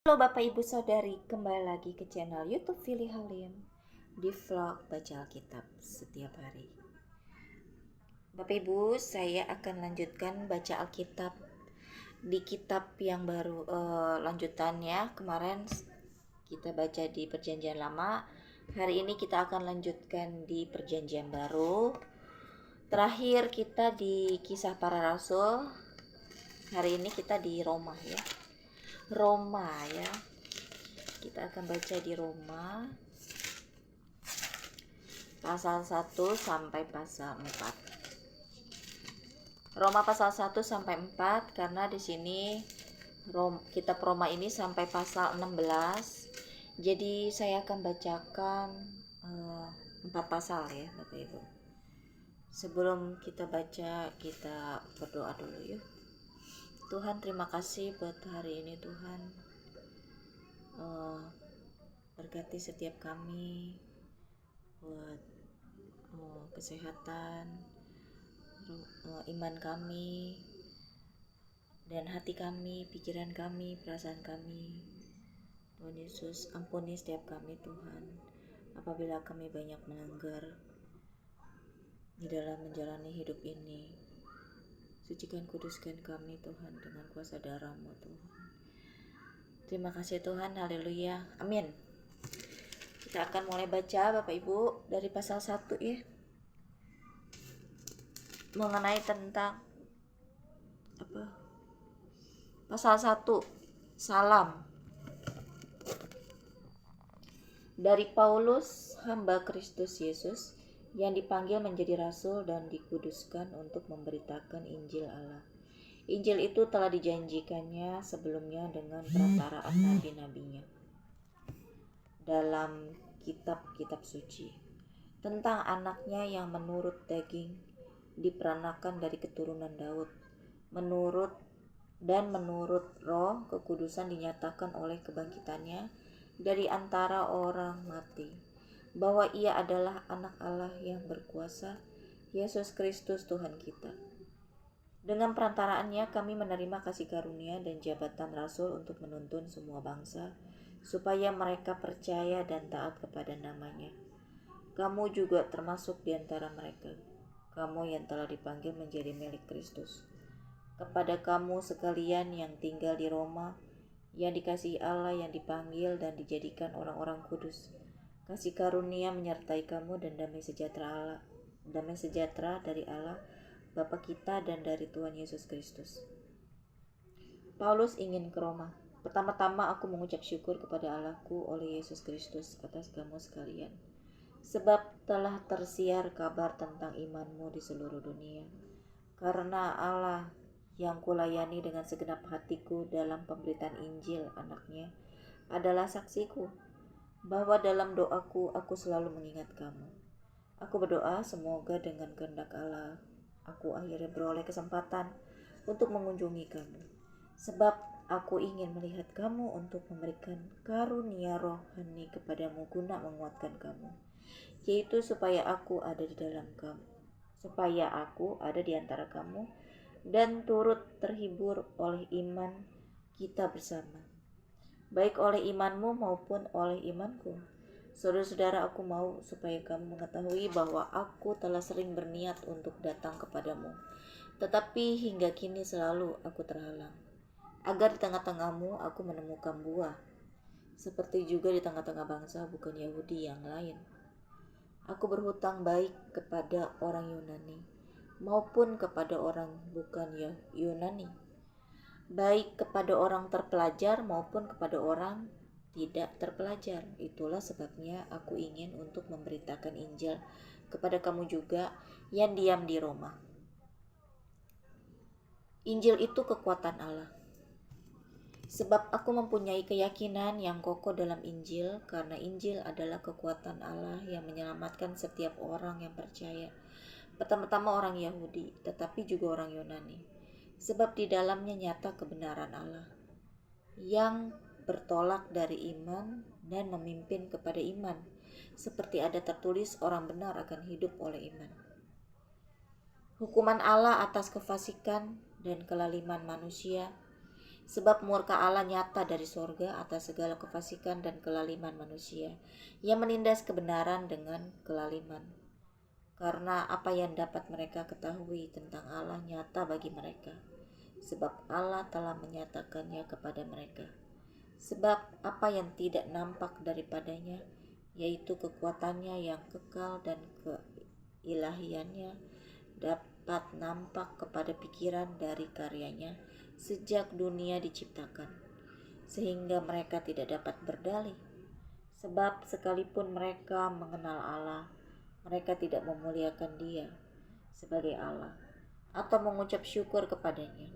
Halo Bapak Ibu Saudari, kembali lagi ke channel YouTube Fili Halim di vlog baca Alkitab setiap hari. Bapak Ibu, saya akan lanjutkan baca Alkitab di kitab yang baru, lanjutannya. Kemarin kita baca di Perjanjian Lama, hari ini kita akan lanjutkan di Perjanjian Baru. Terakhir kita di Kisah Para Rasul. Hari ini kita di Roma ya. Kita akan baca di Roma pasal 1 sampai pasal 4. Roma pasal 1 sampai 4 karena di sini kitab Roma ini sampai pasal 16. Jadi saya akan bacakan 4 pasal ya Bapak Ibu. Sebelum kita baca, kita berdoa dulu yuk. Tuhan, terima kasih buat hari ini Tuhan. Berkati setiap kami buat kesehatan, iman kami, dan hati kami, pikiran kami, perasaan kami. Tuhan Yesus, ampuni setiap kami Tuhan, apabila kami banyak melanggar di dalam menjalani hidup ini. Sucikan, kuduskan kami Tuhan dengan kuasa darah-Mu Tuhan. Terima kasih Tuhan, haleluya, amin. Kita akan mulai baca Bapak Ibu dari pasal 1 ya. Mengenai tentang pasal 1, salam. Dari Paulus, hamba Kristus Yesus, yang dipanggil menjadi rasul dan dikuduskan untuk memberitakan Injil Allah. Injil itu telah dijanjikannya sebelumnya dengan perantaraan nabi-nabinya dalam kitab-kitab suci, tentang anaknya yang menurut daging diperanakan dari keturunan Daud, menurut roh kekudusan dinyatakan oleh kebangkitannya dari antara orang mati, bahwa ia adalah anak Allah yang berkuasa, Yesus Kristus Tuhan kita. Dengan perantaraannya kami menerima kasih karunia dan jabatan rasul untuk menuntun semua bangsa, supaya mereka percaya dan taat kepada namanya. Kamu juga termasuk di antara mereka, kamu yang telah dipanggil menjadi milik Kristus. Kepada kamu sekalian yang tinggal di Roma, yang dikasihi Allah, yang dipanggil dan dijadikan orang-orang kudus, kasih karunia menyertai kamu dan damai sejahtera dari Allah Bapa kita dan dari Tuhan Yesus Kristus. Paulus ingin ke Roma. Pertama-tama aku mengucap syukur kepada Allahku oleh Yesus Kristus atas kamu sekalian, sebab telah tersiar kabar tentang imanmu di seluruh dunia. Karena Allah yang kulayani dengan segenap hatiku dalam pemberitaan Injil anaknya adalah saksiku, bahwa dalam doaku aku selalu mengingat kamu. Aku berdoa semoga dengan kehendak Allah aku akhirnya beroleh kesempatan untuk mengunjungi kamu, sebab aku ingin melihat kamu untuk memberikan karunia rohani kepadamu guna menguatkan kamu, yaitu supaya aku ada di antara kamu dan turut terhibur oleh iman kita bersama, baik oleh imanmu maupun oleh imanku. Saudara-saudara, aku mau supaya kamu mengetahui bahwa aku telah sering berniat untuk datang kepadamu, tetapi hingga kini selalu aku terhalang, agar di tengah-tengahmu aku menemukan buah, seperti juga di tengah-tengah bangsa bukan Yahudi yang lain. Aku berhutang baik kepada orang Yunani maupun kepada orang bukan Yunani, baik kepada orang terpelajar maupun kepada orang tidak terpelajar. Itulah sebabnya aku ingin untuk memberitakan Injil kepada kamu juga yang diam di Roma. Injil itu kekuatan Allah. Sebab aku mempunyai keyakinan yang kokoh dalam Injil, karena Injil adalah kekuatan Allah yang menyelamatkan setiap orang yang percaya, pertama-tama orang Yahudi, tetapi juga orang Yunani. Sebab di dalamnya nyata kebenaran Allah, yang bertolak dari iman dan memimpin kepada iman, seperti ada tertulis, orang benar akan hidup oleh iman. Hukuman Allah atas kefasikan dan kelaliman manusia Sebab murka Allah nyata dari sorga atas segala kefasikan dan kelaliman manusia yang menindas kebenaran dengan kelaliman. Karena apa yang dapat mereka ketahui tentang Allah nyata bagi mereka, sebab Allah telah menyatakannya kepada mereka. Sebab apa yang tidak nampak daripadanya, yaitu kekuatannya yang kekal dan keilahiannya, dapat nampak kepada pikiran dari karyanya sejak dunia diciptakan, sehingga mereka tidak dapat berdalih. Sebab sekalipun mereka mengenal Allah, mereka tidak memuliakan Dia sebagai Allah atau mengucap syukur kepadanya.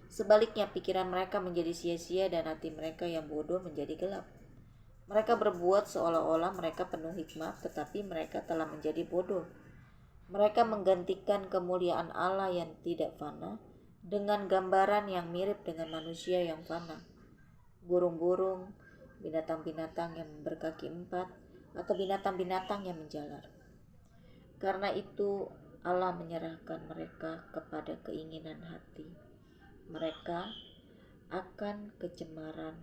Sebaliknya pikiran mereka menjadi sia-sia dan hati mereka yang bodoh menjadi gelap. Mereka berbuat seolah-olah mereka penuh hikmat, tetapi mereka telah menjadi bodoh. Mereka menggantikan kemuliaan Allah yang tidak fana dengan gambaran yang mirip dengan manusia yang fana, burung-burung, binatang-binatang yang berkaki empat, atau binatang-binatang yang menjalar. Karena itu Allah menyerahkan mereka kepada keinginan hati mereka akan kecemaran,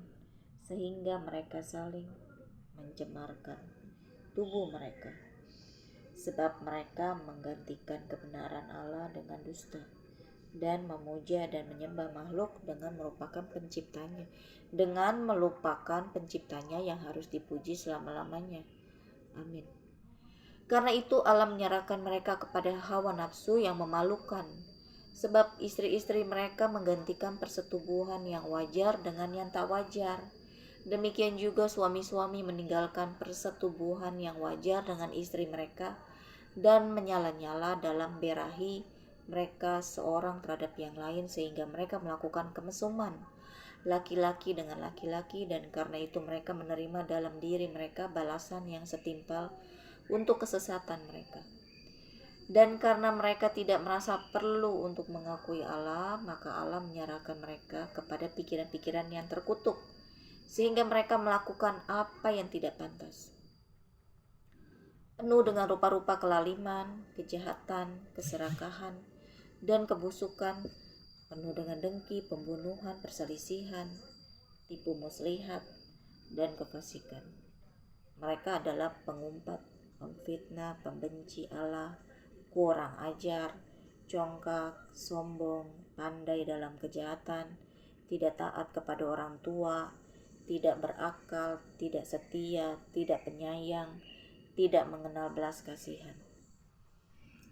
sehingga mereka saling mencemarkan tubuh mereka. Sebab mereka menggantikan kebenaran Allah dengan dusta, dan memuja dan menyembah makhluk dengan melupakan penciptanya yang harus dipuji selama-lamanya. Amin. Karena itu Allah menyerahkan mereka kepada hawa nafsu yang memalukan, sebab istri-istri mereka menggantikan persetubuhan yang wajar dengan yang tak wajar. Demikian juga suami-suami meninggalkan persetubuhan yang wajar dengan istri mereka dan menyala-nyala dalam berahi mereka seorang terhadap yang lain, sehingga mereka melakukan kemesuman laki-laki dengan laki-laki, dan karena itu mereka menerima dalam diri mereka balasan yang setimpal untuk kesesatan mereka. Dan karena mereka tidak merasa perlu untuk mengakui Allah, maka Allah menyerahkan mereka kepada pikiran-pikiran yang terkutuk, sehingga mereka melakukan apa yang tidak pantas, penuh dengan rupa-rupa kelaliman, kejahatan, keserakahan, dan kebusukan, penuh dengan dengki, pembunuhan, perselisihan, tipu muslihat, dan kefasikan. Mereka adalah pengumpat, pemfitnah, pembenci Allah, kurang ajar, congkak, sombong, pandai dalam kejahatan, tidak taat kepada orang tua, tidak berakal, tidak setia, tidak penyayang, tidak mengenal belas kasihan.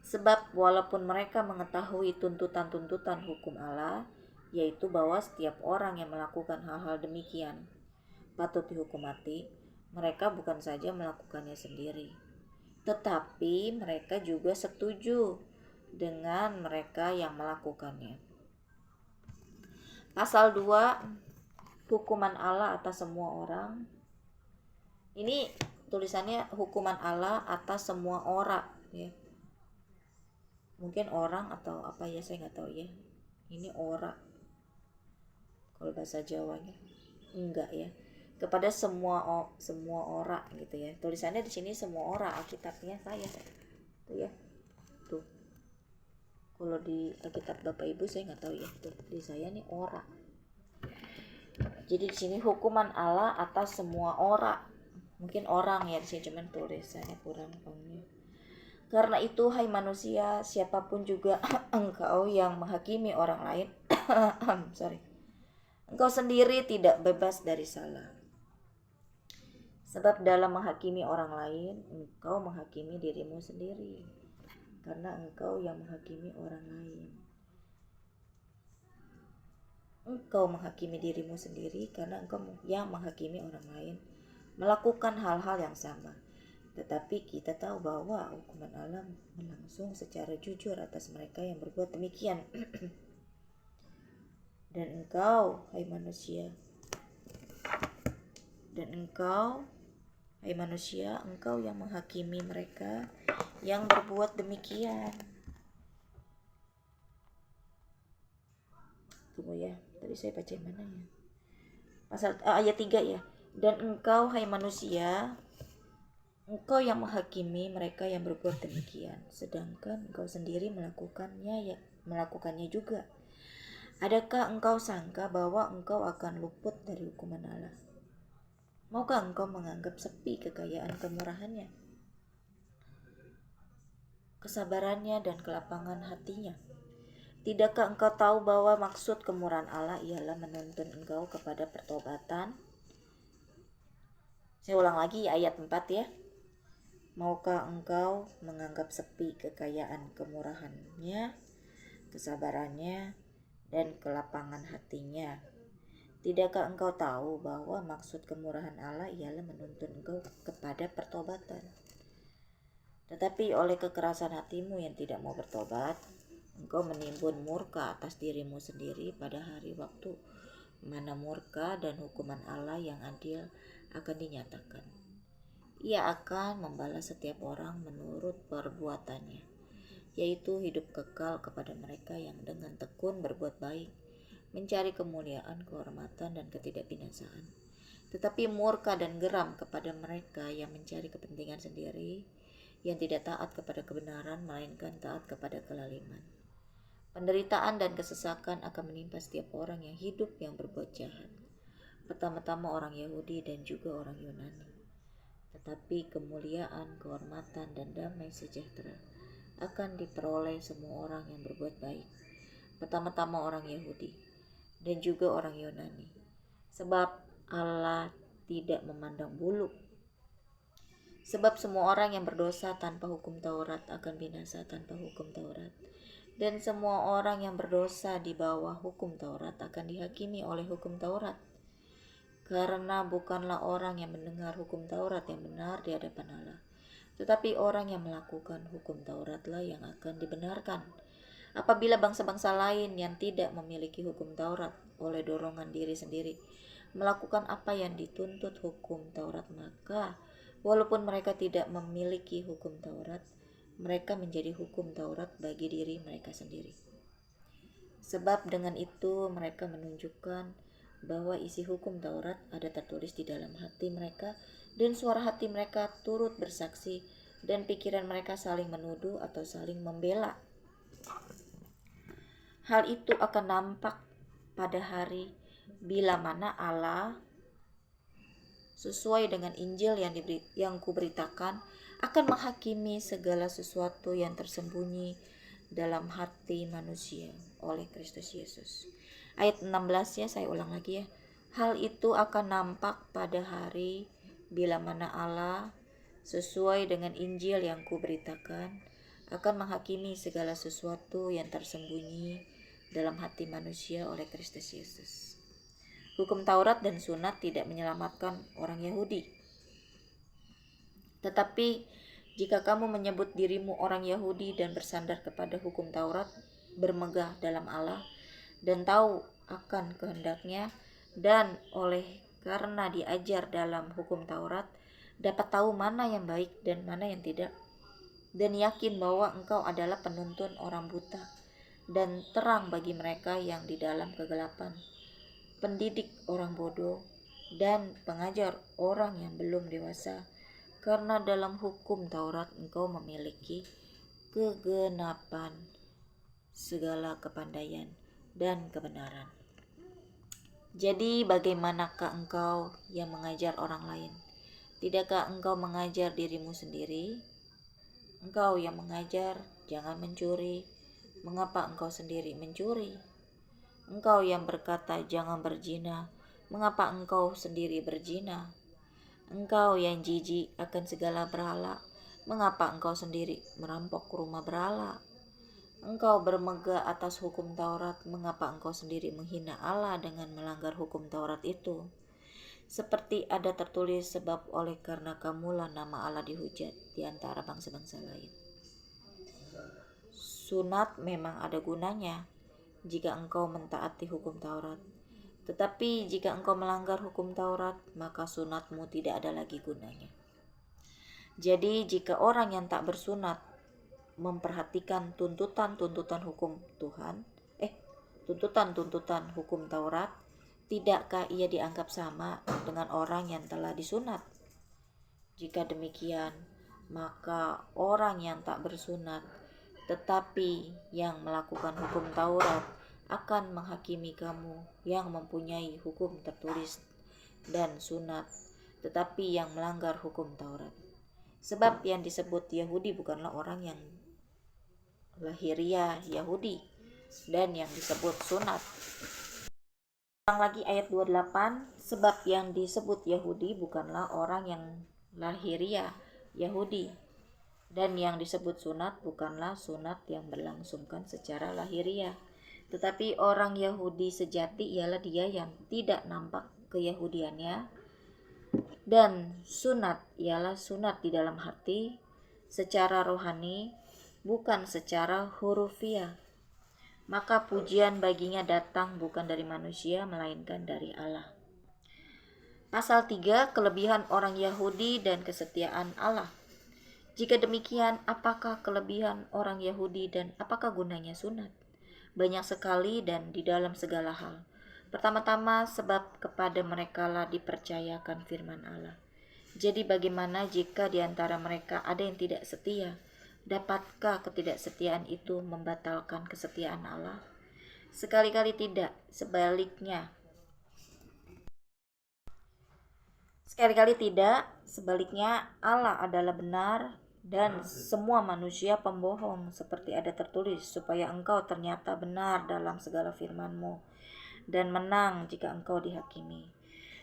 Sebab walaupun mereka mengetahui tuntutan-tuntutan hukum Allah, yaitu bahwa setiap orang yang melakukan hal-hal demikian patut dihukum mati, mereka bukan saja melakukannya sendiri, tetapi mereka juga setuju dengan mereka yang melakukannya. Pasal 2, hukuman Allah atas semua orang. Ini tulisannya hukuman Allah atas semua orang, ya. Mungkin orang atau apa ya, saya nggak tahu ya. Ini orang kalau bahasa Jawanya, enggak ya. Kepada semua orang gitu ya. Tulisannya di sini semua orang, Alkitabnya saya tuh ya. Tuh. Kalau di Alkitab Bapak Ibu saya nggak tahu ya. Tuh di saya nih orang. Jadi di sini hukuman Allah atas semua orang. Mungkin orang ya, di sini cuman tulisannya kurang paham. Karena itu hai manusia, siapapun juga engkau yang menghakimi orang lain, engkau sendiri tidak bebas dari salah. Sebab dalam menghakimi orang lain, engkau menghakimi dirimu sendiri, karena engkau yang menghakimi orang lain. Engkau menghakimi dirimu sendiri karena engkau yang menghakimi orang lain melakukan hal-hal yang sama. Tetapi kita tahu bahwa hukuman Allah berlangsung secara jujur atas mereka yang berbuat demikian. Dan engkau, hai manusia, engkau yang menghakimi mereka yang berbuat demikian. Tunggu ya, tadi saya baca yang mana ya? Pasal ayat 3 ya. Dan engkau, hai manusia, engkau yang menghakimi mereka yang berbuat demikian, sedangkan engkau sendiri melakukannya juga. Adakah engkau sangka bahwa engkau akan luput dari hukuman Allah? Maukah engkau menganggap sepi kekayaan kemurahannya, kesabarannya, dan kelapangan hatinya? Tidakkah engkau tahu bahwa maksud kemurahan Allah ialah menuntun engkau kepada pertobatan? Saya ulang lagi ayat 4 ya. Maukah engkau menganggap sepi kekayaan kemurahannya, kesabarannya, dan kelapangan hatinya? Tidakkah engkau tahu bahwa maksud kemurahan Allah ialah menuntun engkau kepada pertobatan? Tetapi oleh kekerasan hatimu yang tidak mau bertobat, engkau menimbun murka atas dirimu sendiri pada hari waktu mana murka dan hukuman Allah yang adil akan dinyatakan. Ia akan membalas setiap orang menurut perbuatannya, yaitu hidup kekal kepada mereka yang dengan tekun berbuat baik, mencari kemuliaan, kehormatan, dan ketidakbinasaan. Tetapi murka dan geram kepada mereka yang mencari kepentingan sendiri, yang tidak taat kepada kebenaran, melainkan taat kepada kelaliman. Penderitaan dan kesesakan akan menimpa setiap orang yang hidup yang berbuat jahat, pertama-tama orang Yahudi dan juga orang Yunani. Tetapi kemuliaan, kehormatan, dan damai sejahtera akan diperoleh semua orang yang berbuat baik, pertama-tama orang Yahudi dan juga orang Yunani. Sebab Allah tidak memandang bulu. Sebab semua orang yang berdosa tanpa hukum Taurat akan binasa tanpa hukum Taurat. Dan semua orang yang berdosa di bawah hukum Taurat akan dihakimi oleh hukum Taurat. Karena bukanlah orang yang mendengar hukum Taurat yang benar di hadapan Allah, tetapi orang yang melakukan hukum Tauratlah yang akan dibenarkan. Apabila bangsa-bangsa lain yang tidak memiliki hukum Taurat oleh dorongan diri sendiri melakukan apa yang dituntut hukum Taurat, maka walaupun mereka tidak memiliki hukum Taurat, mereka menjadi hukum Taurat bagi diri mereka sendiri. Sebab dengan itu mereka menunjukkan bahwa isi hukum Taurat ada tertulis di dalam hati mereka, dan suara hati mereka turut bersaksi, dan pikiran mereka saling menuduh atau saling membela. Hal itu akan nampak pada hari bila mana Allah sesuai dengan Injil yang kuberitakan akan menghakimi segala sesuatu yang tersembunyi dalam hati manusia oleh Kristus Yesus. Ayat 16 ya, saya ulang lagi ya. Hal itu akan nampak pada hari bila mana Allah sesuai dengan Injil yang kuberitakan akan menghakimi segala sesuatu yang tersembunyi dalam hati manusia oleh Kristus Yesus. Hukum Taurat dan Sunat tidak menyelamatkan orang Yahudi. Tetapi jika kamu menyebut dirimu orang Yahudi dan bersandar kepada hukum Taurat, bermegah dalam Allah dan tahu akan kehendaknya, dan oleh karena diajar dalam hukum Taurat dapat tahu mana yang baik dan mana yang tidak, dan yakin bahwa engkau adalah penuntun orang buta dan terang bagi mereka yang di dalam kegelapan, pendidik orang bodoh, dan pengajar orang yang belum dewasa, karena dalam hukum Taurat engkau memiliki kegenapan segala kepandaian dan kebenaran. Jadi bagaimanakah engkau yang mengajar orang lain? Tidakkah engkau mengajar dirimu sendiri? Engkau yang mengajar, jangan mencuri. Mengapa engkau sendiri mencuri? Engkau yang berkata, jangan berzina. Mengapa engkau sendiri berzina? Engkau yang jijik akan segala berhala. Mengapa engkau sendiri merampok rumah berhala? Engkau bermegah atas hukum Taurat. Mengapa engkau sendiri menghina Allah dengan melanggar hukum Taurat itu? Seperti ada tertulis, sebab oleh karena kamulah nama Allah dihujat di antara bangsa-bangsa lain. Sunat memang ada gunanya jika engkau mentaati hukum Taurat. Tetapi jika engkau melanggar hukum Taurat, maka sunatmu tidak ada lagi gunanya. Jadi jika orang yang tak bersunat memperhatikan tuntutan-tuntutan hukum Tuhan, tuntutan-tuntutan hukum Taurat, tidakkah ia dianggap sama dengan orang yang telah disunat? Jika demikian, maka orang yang tak bersunat tetapi yang melakukan hukum Taurat akan menghakimi kamu yang mempunyai hukum tertulis dan sunat, tetapi yang melanggar hukum Taurat. Sebab yang disebut Yahudi bukanlah orang yang lahiriah Yahudi, dan yang disebut sunat. Ulang lagi ayat 28, sebab yang disebut Yahudi bukanlah orang yang lahiriah Yahudi, dan yang disebut sunat bukanlah sunat yang berlangsungkan secara lahiriah, tetapi orang Yahudi sejati ialah dia yang tidak nampak keyahudiannya, dan sunat ialah sunat di dalam hati secara rohani, bukan secara hurufiah. Maka pujian baginya datang bukan dari manusia melainkan dari Allah. Pasal 3, kelebihan orang Yahudi dan kesetiaan Allah. Jika demikian, apakah kelebihan orang Yahudi dan apakah gunanya sunat? Banyak sekali dan di dalam segala hal. Pertama-tama sebab kepada merekalah dipercayakan firman Allah. Jadi bagaimana jika di antara mereka ada yang tidak setia? Dapatkah ketidaksetiaan itu membatalkan kesetiaan Allah? Sekali-kali tidak, sebaliknya. Sekali-kali tidak, sebaliknya Allah adalah benar dan semua manusia pembohong, seperti ada tertulis, supaya engkau ternyata benar dalam segala firman-Mu dan menang jika engkau dihakimi.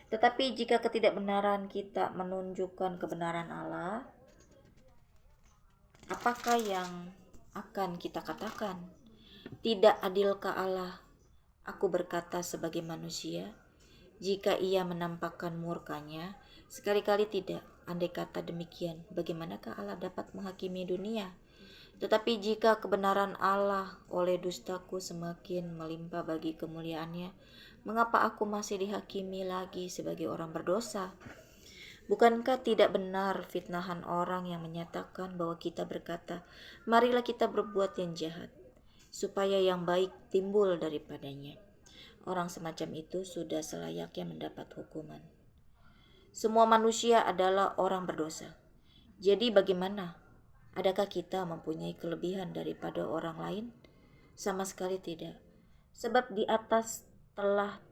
Tetapi jika ketidakbenaran kita menunjukkan kebenaran Allah, apakah yang akan kita katakan? Tidak adilkah Allah? Aku berkata sebagai manusia, jika ia menampakkan murkanya, sekali-kali tidak. Andai kata demikian, bagaimanakah Allah dapat menghakimi dunia? Tetapi jika kebenaran Allah oleh dustaku semakin melimpah bagi kemuliaannya, mengapa aku masih dihakimi lagi sebagai orang berdosa? Bukankah tidak benar fitnahan orang yang menyatakan bahwa kita berkata, marilah kita berbuat yang jahat, supaya yang baik timbul daripadanya? Orang semacam itu sudah selayaknya mendapat hukuman. Semua manusia adalah orang berdosa. Jadi bagaimana? Adakah kita mempunyai kelebihan daripada orang lain? Sama sekali tidak. Sebab di atas telah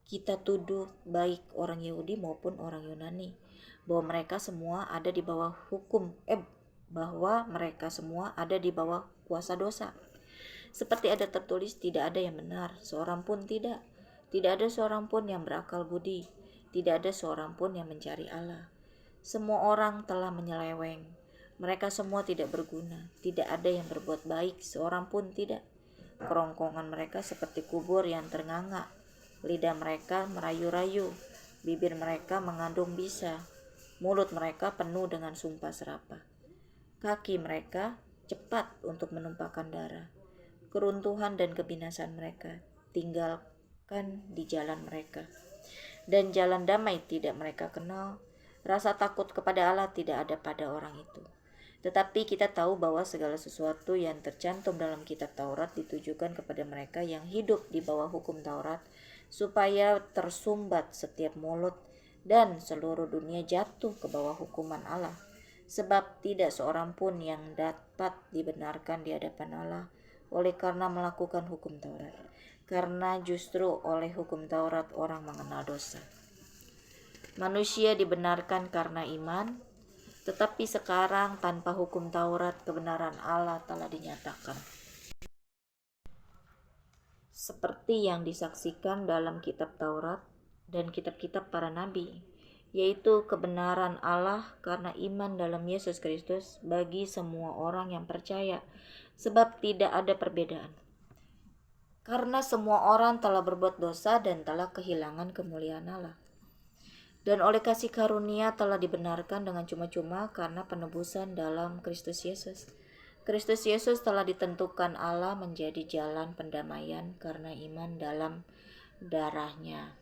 kita tuduh baik orang Yahudi maupun orang Yunani bahwa mereka semua ada di bawah kuasa dosa. Seperti ada tertulis, tidak ada yang benar, seorang pun tidak. Tidak ada seorang pun yang berakal budi. Tidak ada seorang pun yang mencari Allah. Semua orang telah menyeleweng. Mereka semua tidak berguna. Tidak ada yang berbuat baik, seorang pun tidak. Kerongkongan mereka seperti kubur yang ternganga. Lidah mereka merayu-rayu. Bibir mereka mengandung bisa. Mulut mereka penuh dengan sumpah serapah. Kaki mereka cepat untuk menumpahkan darah. Keruntuhan dan kebinasan mereka tinggalkan di jalan mereka, dan jalan damai tidak mereka kenal. Rasa takut kepada Allah tidak ada pada orang itu. Tetapi kita tahu bahwa segala sesuatu yang tercantum dalam kitab Taurat ditujukan kepada mereka yang hidup di bawah hukum Taurat, supaya tersumbat setiap mulut dan seluruh dunia jatuh ke bawah hukuman Allah. Sebab tidak seorang pun yang dapat dibenarkan di hadapan Allah oleh karena melakukan hukum Taurat, karena justru oleh hukum Taurat orang mengenal dosa. Manusia dibenarkan karena iman, tetapi sekarang tanpa hukum Taurat kebenaran Allah telah dinyatakan, seperti yang disaksikan dalam kitab Taurat dan kitab-kitab para nabi, yaitu kebenaran Allah karena iman dalam Yesus Kristus bagi semua orang yang percaya, sebab tidak ada perbedaan. Karena semua orang telah berbuat dosa dan telah kehilangan kemuliaan Allah, dan oleh kasih karunia telah dibenarkan dengan cuma-cuma karena penebusan dalam Kristus Yesus. Kristus Yesus telah ditentukan Allah menjadi jalan pendamaian karena iman dalam darahnya.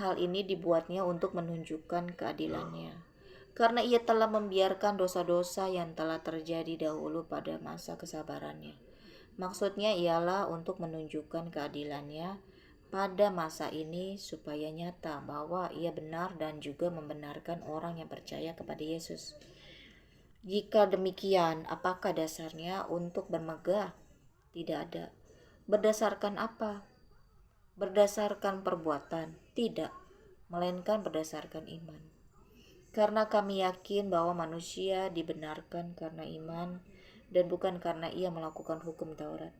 Hal ini dibuatnya untuk menunjukkan keadilannya, karena ia telah membiarkan dosa-dosa yang telah terjadi dahulu pada masa kesabarannya. Maksudnya ialah untuk menunjukkan keadilannya pada masa ini supaya nyata bahwa ia benar dan juga membenarkan orang yang percaya kepada Yesus. Jika demikian, apakah dasarnya untuk bermegah? Tidak ada. Berdasarkan apa? Berdasarkan perbuatan? Tidak, melainkan berdasarkan iman. Karena kami yakin bahwa manusia dibenarkan karena iman dan bukan karena ia melakukan hukum Taurat.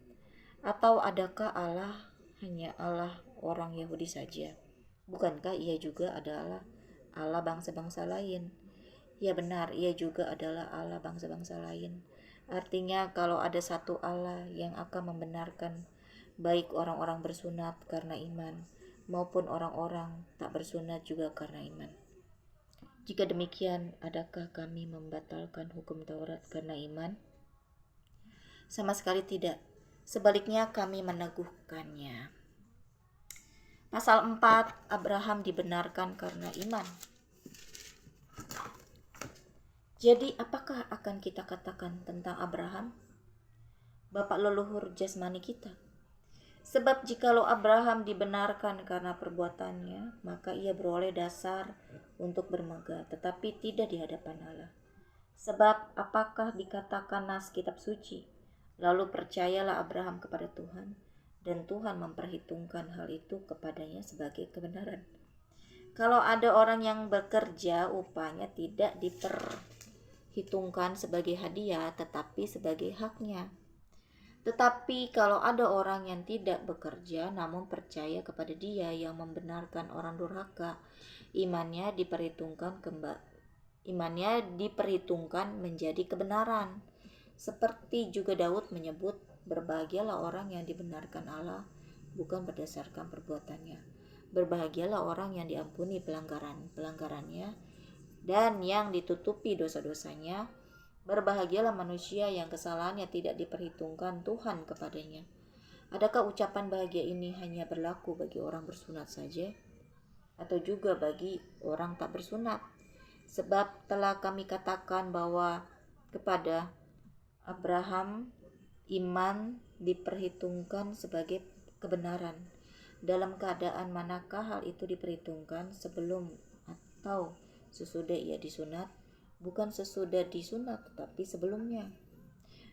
Atau adakah Allah hanya Allah orang Yahudi saja? Bukankah ia juga adalah Allah bangsa-bangsa lain? Ya benar, ia juga adalah Allah bangsa-bangsa lain. Artinya kalau ada satu Allah yang akan membenarkan baik orang-orang bersunat karena iman maupun orang-orang tak bersunat juga karena iman. Jika demikian, adakah kami membatalkan hukum Taurat karena iman? Sama sekali tidak. Sebaliknya kami meneguhkannya. Pasal 4, Abraham dibenarkan karena iman. Jadi apakah akan kita katakan tentang Abraham? Bapak leluhur jasmani kita. Sebab jikalau Abraham dibenarkan karena perbuatannya, maka ia beroleh dasar untuk bermegah, tetapi tidak di hadapan Allah. Sebab apakah dikatakan nas kitab suci? Lalu percayalah Abraham kepada Tuhan, dan Tuhan memperhitungkan hal itu kepadanya sebagai kebenaran. Kalau ada orang yang bekerja, upahnya tidak diperhitungkan sebagai hadiah, tetapi sebagai haknya. Tetapi kalau ada orang yang tidak bekerja, namun percaya kepada Dia yang membenarkan orang durhaka, imannya diperhitungkan menjadi kebenaran. Seperti juga Daud menyebut, berbahagialah orang yang dibenarkan Allah bukan berdasarkan perbuatannya. Berbahagialah orang yang diampuni pelanggarannya dan yang ditutupi dosa-dosanya. Berbahagialah manusia yang kesalahannya tidak diperhitungkan Tuhan kepadanya. Adakah ucapan bahagia ini hanya berlaku bagi orang bersunat saja? Atau juga bagi orang tak bersunat? Sebab telah kami katakan bahwa kepada Abraham iman diperhitungkan sebagai kebenaran. Dalam keadaan manakah hal itu diperhitungkan, sebelum atau sesudah ia disunat? Bukan sesudah disunat, tetapi sebelumnya.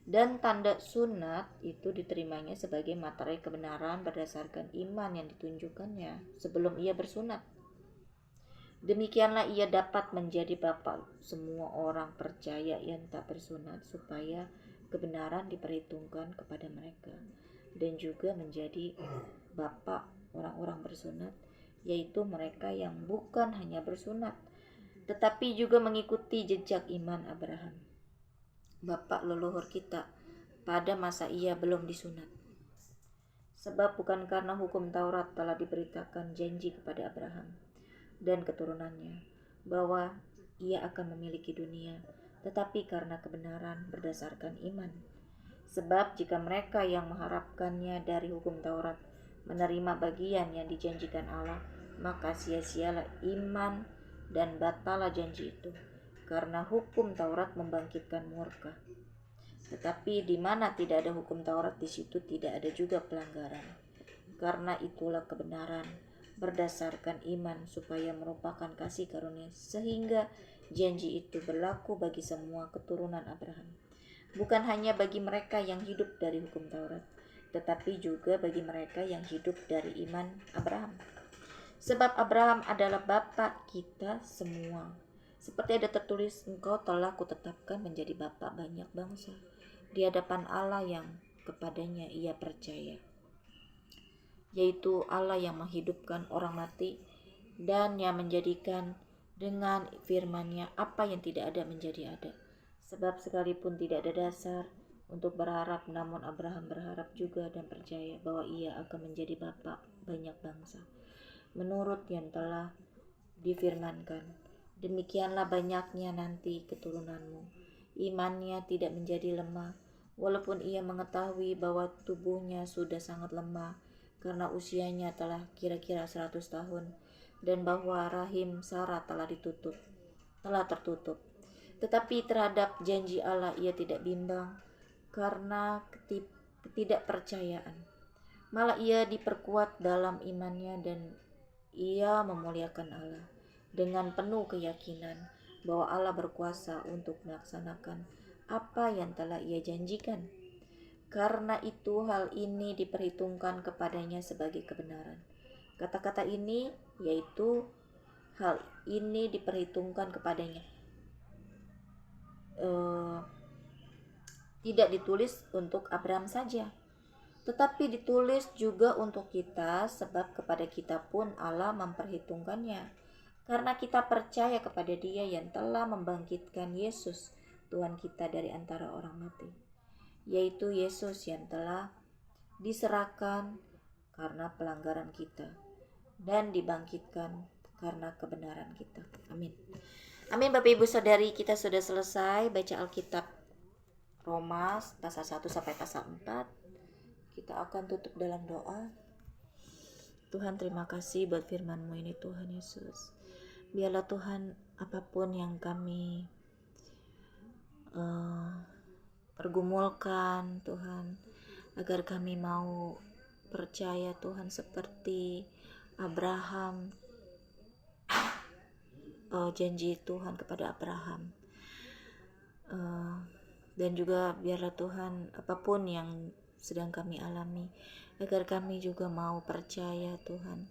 Dan tanda sunat itu diterimanya sebagai materai kebenaran berdasarkan iman yang ditunjukkannya sebelum ia bersunat. Demikianlah ia dapat menjadi bapa semua orang percaya yang tak bersunat, supaya kebenaran diperhitungkan kepada mereka, dan juga menjadi bapa orang-orang bersunat, yaitu mereka yang bukan hanya bersunat, tetapi juga mengikuti jejak iman Abraham, bapak leluhur kita, pada masa ia belum disunat. Sebab bukan karena hukum Taurat telah diberitakan janji kepada Abraham dan keturunannya bahwa ia akan memiliki dunia, tetapi karena kebenaran berdasarkan iman. Sebab jika mereka yang mengharapkannya dari hukum Taurat menerima bagian yang dijanjikan Allah, maka sia-sialah iman dan batalah janji itu, karena hukum Taurat membangkitkan murka. Tetapi di mana tidak ada hukum Taurat, di situ tidak ada juga pelanggaran. Karena itulah kebenaran berdasarkan iman, supaya merupakan kasih karunia, sehingga janji itu berlaku bagi semua keturunan Abraham, bukan hanya bagi mereka yang hidup dari hukum Taurat, tetapi juga bagi mereka yang hidup dari iman Abraham. Sebab Abraham adalah bapa kita semua. Seperti ada tertulis, engkau telah kutetapkan menjadi bapa banyak bangsa di hadapan Allah yang kepadanya ia percaya, yaitu Allah yang menghidupkan orang mati dan yang menjadikan dengan firman-Nya apa yang tidak ada menjadi ada. Sebab sekalipun tidak ada dasar untuk berharap, namun Abraham berharap juga dan percaya bahwa ia akan menjadi bapa banyak bangsa, menurut yang telah difirmankan, demikianlah banyaknya nanti keturunanmu. Imannya tidak menjadi lemah, walaupun ia mengetahui bahwa tubuhnya sudah sangat lemah karena usianya telah kira-kira 100 tahun, dan bahwa rahim Sarah telah tertutup. Tetapi terhadap janji Allah ia tidak bimbang karena ketidakpercayaan. Malah ia diperkuat dalam imannya, dan ia memuliakan Allah dengan penuh keyakinan bahwa Allah berkuasa untuk melaksanakan apa yang telah ia janjikan. Karena itu hal ini diperhitungkan kepadanya sebagai kebenaran. Kata-kata ini yaitu hal ini diperhitungkan kepadanya. Tidak ditulis untuk Abraham saja, tetapi ditulis juga untuk kita, sebab kepada kita pun Allah memperhitungkannya. Karena kita percaya kepada Dia yang telah membangkitkan Yesus, Tuhan kita dari antara orang mati, yaitu Yesus yang telah diserahkan karena pelanggaran kita dan dibangkitkan karena kebenaran kita. Amin. Amin. Bapak Ibu Saudari, kita sudah selesai baca Alkitab Roma pasal 1 sampai pasal 4. Kita akan tutup dalam doa. Tuhan, terima kasih buat firman-Mu ini, Tuhan Yesus. Biarlah Tuhan, apapun yang kami pergumulkan, Tuhan, agar kami mau percaya, Tuhan, seperti Abraham, janji Tuhan kepada Abraham, dan juga biarlah Tuhan, apapun yang sedang kami alami, agar kami juga mau percaya, Tuhan,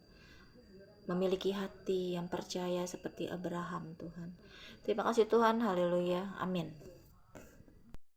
memiliki hati yang percaya seperti Abraham, Tuhan. Terima kasih Tuhan, haleluya, amin.